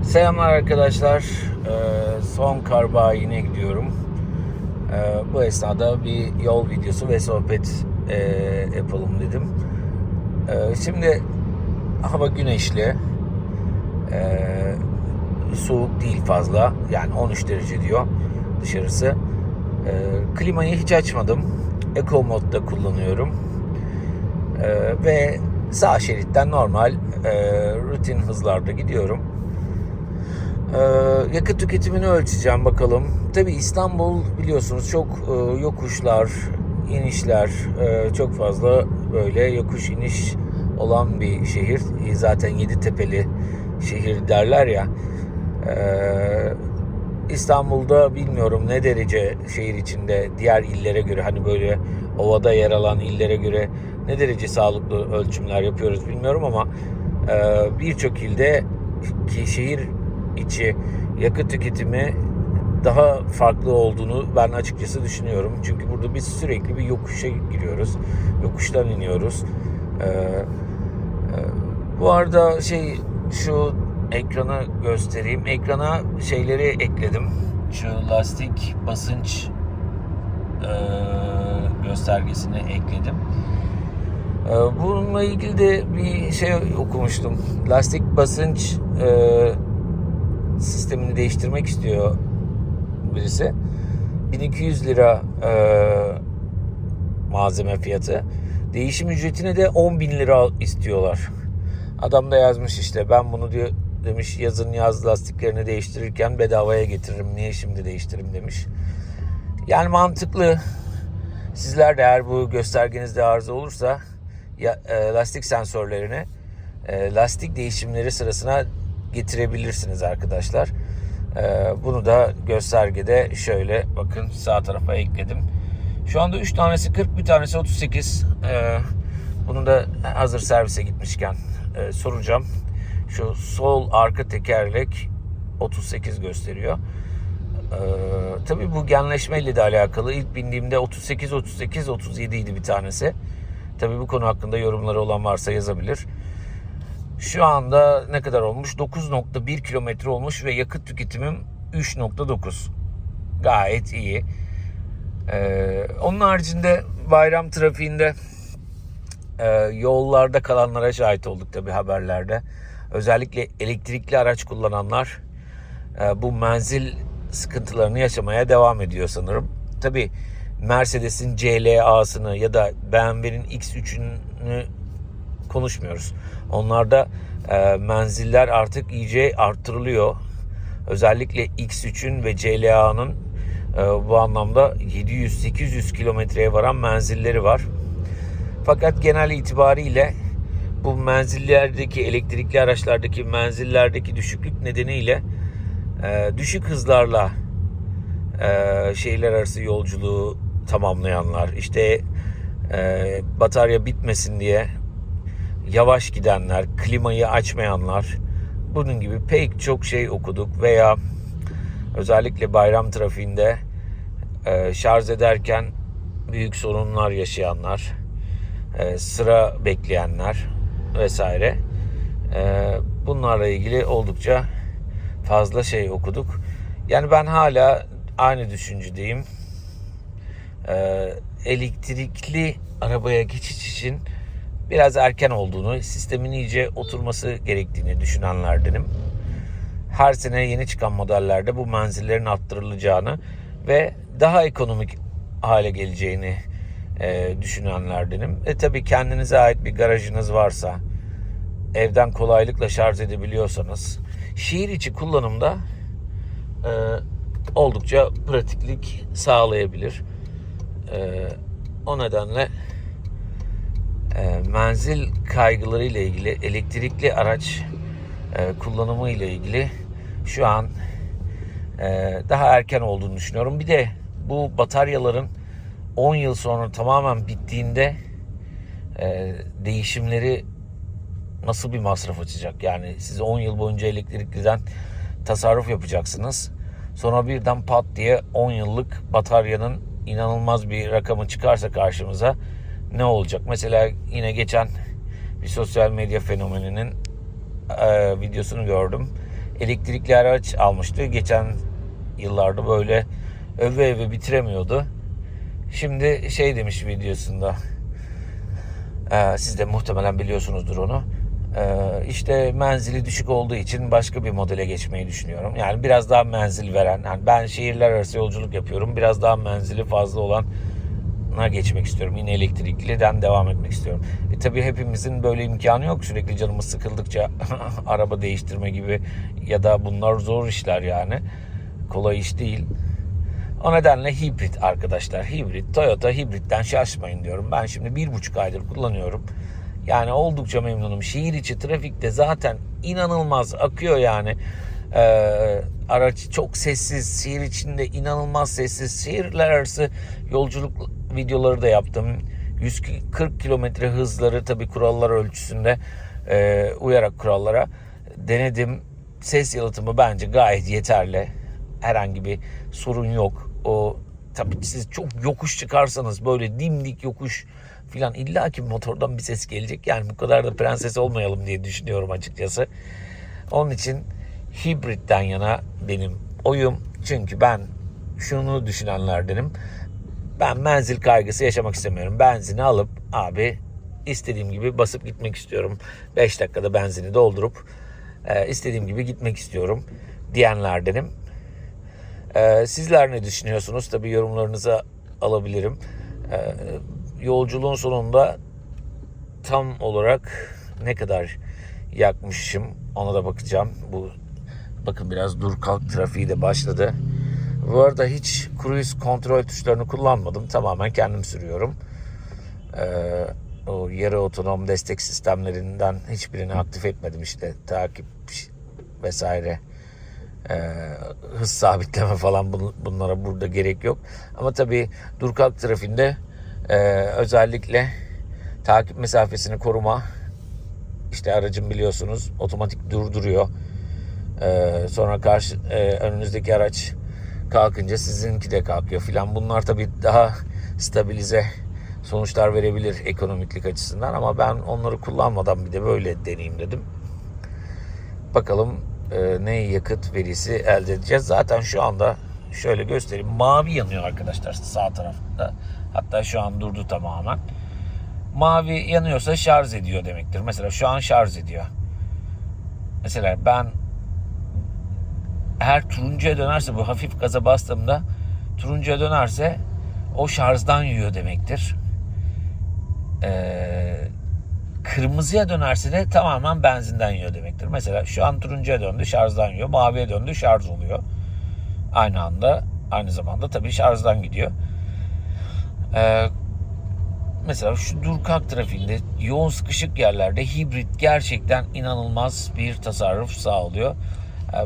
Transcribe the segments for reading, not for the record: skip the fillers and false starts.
Selamlar arkadaşlar. Son kar bayine gidiyorum. Bu esnada bir yol videosu ve sohbet yapalım dedim. Şimdi hava güneşli. Soğuk değil fazla. Yani 13 derece diyor dışarısı. Klimayı hiç açmadım. Eco modda kullanıyorum. Ve sağ şeritten normal rutin hızlarda gidiyorum. Yakıt tüketimini ölçeceğim bakalım. Tabii İstanbul biliyorsunuz çok yokuşlar, inişler, çok fazla böyle yokuş iniş olan bir şehir. Zaten Yeditepe'li şehir derler ya. İstanbul'da bilmiyorum ne derece şehir içinde diğer illere göre, hani böyle ovada yer alan illere göre ne derece sağlıklı ölçümler yapıyoruz bilmiyorum ama birçok ilde ki şehir içi yakıt tüketimi daha farklı olduğunu ben açıkçası düşünüyorum. Çünkü burada biz sürekli bir yokuşa giriyoruz. Yokuştan iniyoruz. Bu arada şu ekranı göstereyim. Ekrana şeyleri ekledim. Şu lastik basınç göstergesini ekledim. Bununla ilgili de bir şey okumuştum. Lastik basınç sistemini değiştirmek istiyor birisi. 1200 lira malzeme fiyatı. Değişim ücretine de 10.000 lira istiyorlar. Adam da yazmış işte, ben bunu diyor demiş, yazın yaz lastiklerini değiştirirken bedavaya getiririm, niye şimdi değiştiririm demiş. Yani mantıklı. Sizler de eğer bu göstergenizde arıza olursa lastik sensörlerini lastik değişimleri sırasına getirebilirsiniz arkadaşlar. Bunu da göstergede şöyle bakın sağ tarafa ekledim. Şu anda 3 tanesi 40, bir tanesi 38. Bunu da hazır servise gitmişken soracağım. Şu sol arka tekerlek 38 gösteriyor. Tabii bu genleşmeyle de alakalı. İlk bindiğimde 38 idi bir tanesi. Tabii bu konu hakkında yorumları olan varsa yazabilir. Şu anda ne kadar olmuş? 9.1 kilometre olmuş ve yakıt tüketimim 3.9. Gayet iyi. Onun haricinde bayram trafiğinde yollarda kalanlara şahit olduk tabii haberlerde. Özellikle elektrikli araç kullananlar bu menzil sıkıntılarını yaşamaya devam ediyor sanırım. Tabii Mercedes'in CLA'sını ya da BMW'nin X3'ünü konuşmuyoruz. Onlarda menziller artık iyice arttırılıyor. Özellikle X3'ün ve CLA'nın bu anlamda 700-800 kilometreye varan menzilleri var. Fakat genel itibariyle bu menzillerdeki, elektrikli araçlardaki menzillerdeki düşüklük nedeniyle düşük hızlarla şehirler arası yolculuğu tamamlayanlar, işte batarya bitmesin diye yavaş gidenler, klimayı açmayanlar, bunun gibi pek çok şey okuduk veya özellikle bayram trafiğinde şarj ederken büyük sorunlar yaşayanlar, sıra bekleyenler vesaire. Bunlarla ilgili oldukça fazla şey okuduk. Yani ben hala aynı düşüncedeyim. Elektrikli arabaya geçiş için biraz erken olduğunu, sistemin iyice oturması gerektiğini düşünenlerdenim. Her sene yeni çıkan modellerde bu menzillerin arttırılacağını ve daha ekonomik hale geleceğini düşünenlerdenim. Tabii kendinize ait bir garajınız varsa, evden kolaylıkla şarj edebiliyorsanız, şehir içi kullanımda oldukça pratiklik sağlayabilir. O nedenle menzil kaygıları ile ilgili, elektrikli araç kullanımı ile ilgili şu an daha erken olduğunu düşünüyorum. Bir de bu bataryaların 10 yıl sonra tamamen bittiğinde değişimleri nasıl bir masraf açacak? Yani siz 10 yıl boyunca elektrikliden tasarruf yapacaksınız. Sonra birden pat diye 10 yıllık bataryanın inanılmaz bir rakamı çıkarsa karşımıza ne olacak? Mesela yine geçen bir sosyal medya fenomeninin videosunu gördüm. elektrikli araç almıştı. Geçen yıllarda böyle öve öve bitiremiyordu. Şimdi şey demiş videosunda, siz de muhtemelen biliyorsunuzdur onu. İşte menzili düşük olduğu için başka bir modele geçmeyi düşünüyorum. Yani biraz daha menzil veren, yani ben şehirler arası yolculuk yapıyorum. Biraz daha menzili fazla olana geçmek istiyorum. Yine elektrikliden devam etmek istiyorum. Tabii hepimizin böyle imkanı yok. Sürekli canımız sıkıldıkça araba değiştirme gibi, ya da bunlar zor işler yani. Kolay iş değil. O nedenle hibrit arkadaşlar. Hibrit. Toyota hibritten şaşmayın diyorum. Ben şimdi 1,5 aydır kullanıyorum. Yani oldukça memnunum. Şehir içi trafikte zaten inanılmaz akıyor yani. Araç çok sessiz. Şehir içinde inanılmaz sessiz. Şehirler arası yolculuk videoları da yaptım. 140 kilometre hızları tabii kurallar ölçüsünde uyarak kurallara denedim. Ses yalıtımı bence gayet yeterli. Herhangi bir sorun yok. O tabii siz çok yokuş çıkarsanız, böyle dimdik yokuş filan, illaki motordan bir ses gelecek. Yani bu kadar da prenses olmayalım diye düşünüyorum açıkçası. Onun için hibritten yana benim oyum. Çünkü ben şunu düşünenlerdenim. Ben menzil kaygısı yaşamak istemiyorum. Benzini alıp abi istediğim gibi basıp gitmek istiyorum. 5 dakikada benzini doldurup istediğim gibi gitmek istiyorum diyenlerdenim. Sizler ne düşünüyorsunuz? Tabii yorumlarınızı alabilirim. Yolculuğun sonunda tam olarak ne kadar yakmışım ona da bakacağım. Bakın biraz dur kalk trafiği de başladı. Bu arada hiç cruise kontrol tuşlarını kullanmadım. Tamamen kendim sürüyorum. O yarı otonom destek sistemlerinden hiçbirini aktif etmedim, işte takip vesaire. Hız sabitleme falan, bunlara burada gerek yok. Ama tabii dur kalk trafiğinde özellikle takip mesafesini koruma, işte aracın biliyorsunuz otomatik durduruyor. Sonra önünüzdeki araç kalkınca sizinki de kalkıyor filan. Bunlar tabii daha stabilize sonuçlar verebilir ekonomiklik açısından, ama ben onları kullanmadan bir de böyle deneyeyim dedim. Bakalım ne yakıt verisi elde edeceğiz. Zaten şu anda şöyle göstereyim. Mavi yanıyor arkadaşlar sağ tarafta. Hatta şu an durdu tamamen. Mavi yanıyorsa şarj ediyor demektir. Mesela şu an şarj ediyor. Mesela ben eğer turuncuya dönerse, bu hafif gaza bastığımda turuncuya dönerse o şarjdan yiyor demektir. Kırmızıya dönerse de tamamen benzinden yiyor demektir. Mesela şu an turuncuya döndü, şarjdan yiyor. Maviye döndü, şarj oluyor. Aynı anda, aynı zamanda tabii şarjdan gidiyor. Mesela şu dur kalk trafiğinde, yoğun sıkışık yerlerde hibrit gerçekten inanılmaz bir tasarruf sağlıyor.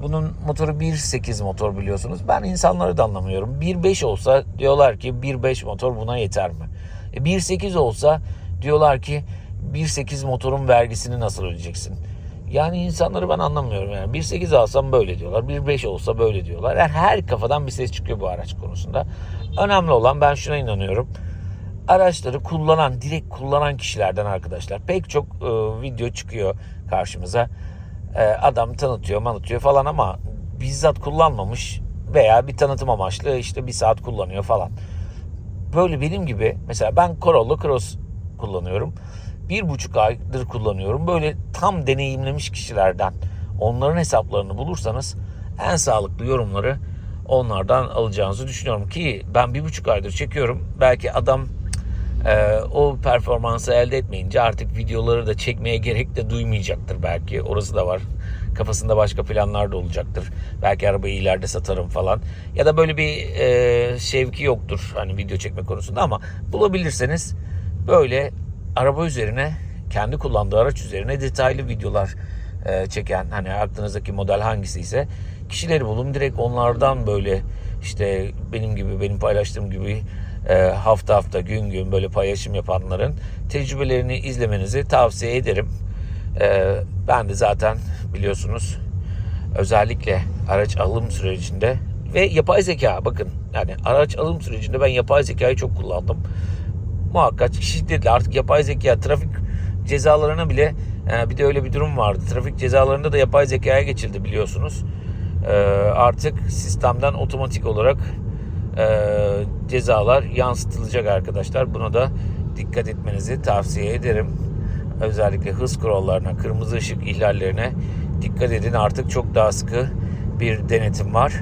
Bunun motoru 1.8 motor biliyorsunuz. Ben insanları da anlamıyorum. 1.5 olsa diyorlar ki 1.5 motor buna yeter mi? 1.8 olsa diyorlar ki 1.8 motorun vergisini nasıl ödeyeceksin? Yani insanları ben anlamıyorum. Yani 1.8 alsam böyle diyorlar. 1.5 olsa böyle diyorlar. Yani her kafadan bir ses çıkıyor bu araç konusunda. Önemli olan, ben şuna inanıyorum, araçları direkt kullanan kişilerden arkadaşlar. Pek çok video çıkıyor karşımıza. Adam tanıtıyor falan ama bizzat kullanmamış veya bir tanıtım amaçlı işte 1 saat kullanıyor falan. Böyle benim gibi, mesela ben Corolla Cross kullanıyorum. 1,5 aydır kullanıyorum. Böyle tam deneyimlemiş kişilerden, onların hesaplarını bulursanız en sağlıklı yorumları onlardan alacağınızı düşünüyorum ki ben 1,5 aydır çekiyorum. Belki adam o performansı elde etmeyince artık videoları da çekmeye gerek de duymayacaktır belki. Orası da var. Kafasında başka planlar da olacaktır. Belki arabayı ileride satarım falan. Ya da böyle bir şevki yoktur hani video çekme konusunda, ama bulabilirseniz böyle araba üzerine, kendi kullandığı araç üzerine detaylı videolar çeken, hani aklınızdaki model hangisi ise kişileri bulun, direkt onlardan böyle işte benim paylaştığım gibi hafta gün böyle paylaşım yapanların tecrübelerini izlemenizi tavsiye ederim. Ben de zaten biliyorsunuz özellikle araç alım sürecinde ve yapay zeka, bakın yani araç alım sürecinde ben yapay zekayı çok kullandım. Muhakkak kişi dediler artık yapay zeka trafik cezalarına bile Bir de öyle bir durum vardı. Trafik cezalarında da yapay zekaya geçildi biliyorsunuz. Artık sistemden otomatik olarak cezalar yansıtılacak arkadaşlar. Buna da dikkat etmenizi tavsiye ederim. Özellikle hız kurallarına, kırmızı ışık ihlallerine dikkat edin. Artık çok daha sıkı bir denetim var.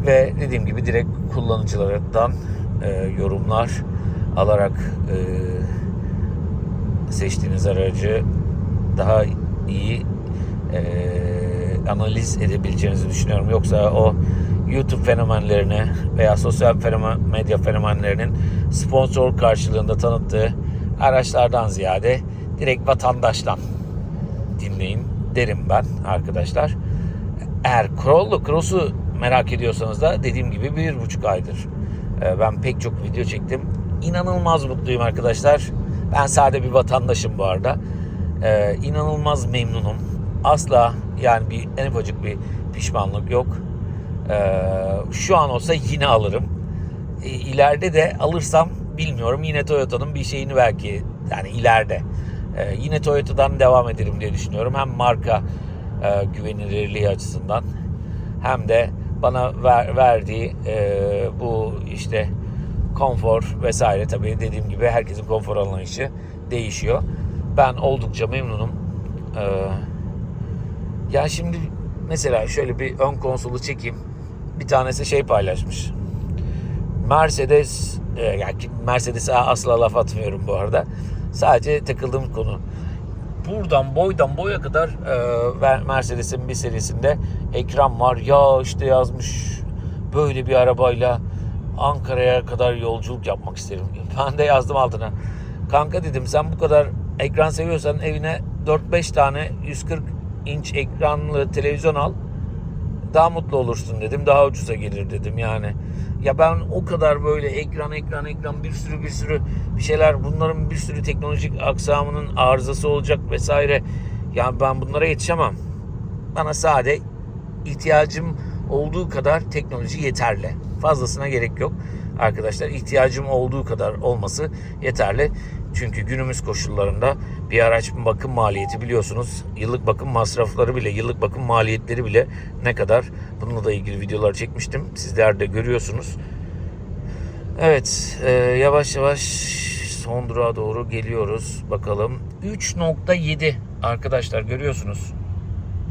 Ve dediğim gibi direkt kullanıcılardan yorumlar alarak seçtiğiniz aracı daha iyi analiz edebileceğinizi düşünüyorum. Yoksa o YouTube fenomenlerine veya sosyal medya fenomenlerinin sponsor karşılığında tanıttığı araçlardan ziyade direkt vatandaştan dinleyin derim ben arkadaşlar. Eğer Corolla Cross'u merak ediyorsanız da dediğim gibi 1,5 aydır ben pek çok video çektim. İnanılmaz mutluyum arkadaşlar. Ben sade bir vatandaşım bu arada. İnanılmaz memnunum. Asla yani en ufacık bir pişmanlık yok. Şu an olsa yine alırım. İleride de alırsam bilmiyorum. Yine Toyota'nın bir şeyini belki yani ileride. Yine Toyota'dan devam ederim diye düşünüyorum. Hem marka güvenilirliği açısından hem de bana verdiği bu işte konfor vesaire, tabii dediğim gibi herkesin konfor anlayışı değişiyor. Ben oldukça memnunum. Ya şimdi mesela şöyle bir ön konsolu çekeyim. Bir tanesi paylaşmış. Mercedes, yani Mercedes'e asla laf atmıyorum bu arada. Sadece takıldığım konu. Buradan boydan boya kadar Mercedes'in bir serisinde ekran var. Ya işte yazmış, böyle bir arabayla Ankara'ya kadar yolculuk yapmak isterim. Ben de yazdım altına. Kanka dedim, sen bu kadar ekran seviyorsan evine 4-5 tane 140 inç ekranlı televizyon al. Daha mutlu olursun dedim. Daha ucuza gelir dedim yani. Ya ben o kadar böyle ekran bir sürü bir şeyler, bunların bir sürü teknolojik aksamının arızası olacak vesaire. Yani ben bunlara yetişemem. Bana sade ihtiyacım olduğu kadar teknoloji yeterli. Fazlasına gerek yok arkadaşlar. İhtiyacım olduğu kadar olması yeterli. Çünkü günümüz koşullarında bir araç bakım maliyeti biliyorsunuz. Yıllık bakım masrafları bile, yıllık bakım maliyetleri bile ne kadar. Bununla da ilgili videolar çekmiştim. Sizler de görüyorsunuz. Evet, yavaş yavaş son durağa doğru geliyoruz. Bakalım. 3.7 arkadaşlar, görüyorsunuz.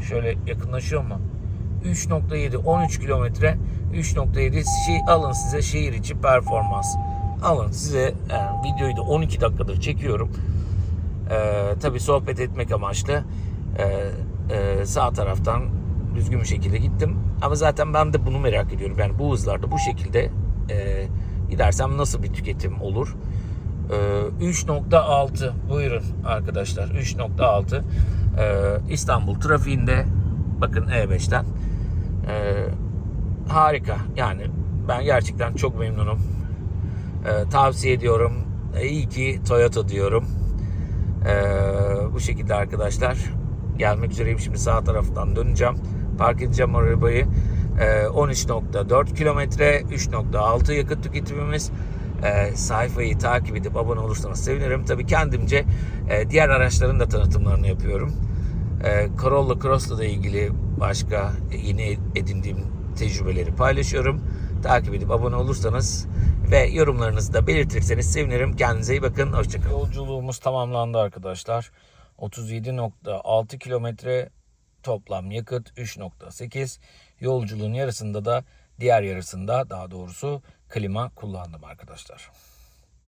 Şöyle yakınlaşıyor mu? 3.7, 13 kilometre, 3.7 alın size şehir içi performans. Alın size, yani videoyu da 12 dakikadır çekiyorum. Tabii sohbet etmek amaçlı sağ taraftan düzgün bir şekilde gittim. Ama zaten ben de bunu merak ediyorum. Yani bu hızlarda bu şekilde gidersem nasıl bir tüketim olur? 3.6 buyurun arkadaşlar, 3.6 İstanbul trafiğinde, bakın E5'ten harika. Yani ben gerçekten çok memnunum. Tavsiye ediyorum. İyi ki Toyota diyorum. Bu şekilde arkadaşlar. Gelmek üzereyim. Şimdi sağ taraftan döneceğim. Park edeceğim arabayı. 13.4 kilometre, 3.6 yakıt tüketimimiz. Sayfayı takip edip abone olursanız sevinirim. Tabii kendimce diğer araçların da tanıtımlarını yapıyorum. Corolla Cross'la da ilgili başka yeni edindiğim tecrübeleri paylaşıyorum. Takip edip abone olursanız ve yorumlarınızı da belirtirseniz sevinirim. Kendinize iyi bakın. Hoşçakalın. Yolculuğumuz tamamlandı arkadaşlar. 37.6 kilometre, toplam yakıt 3.8. Yolculuğun yarısında da, diğer yarısında daha doğrusu klima kullandım arkadaşlar.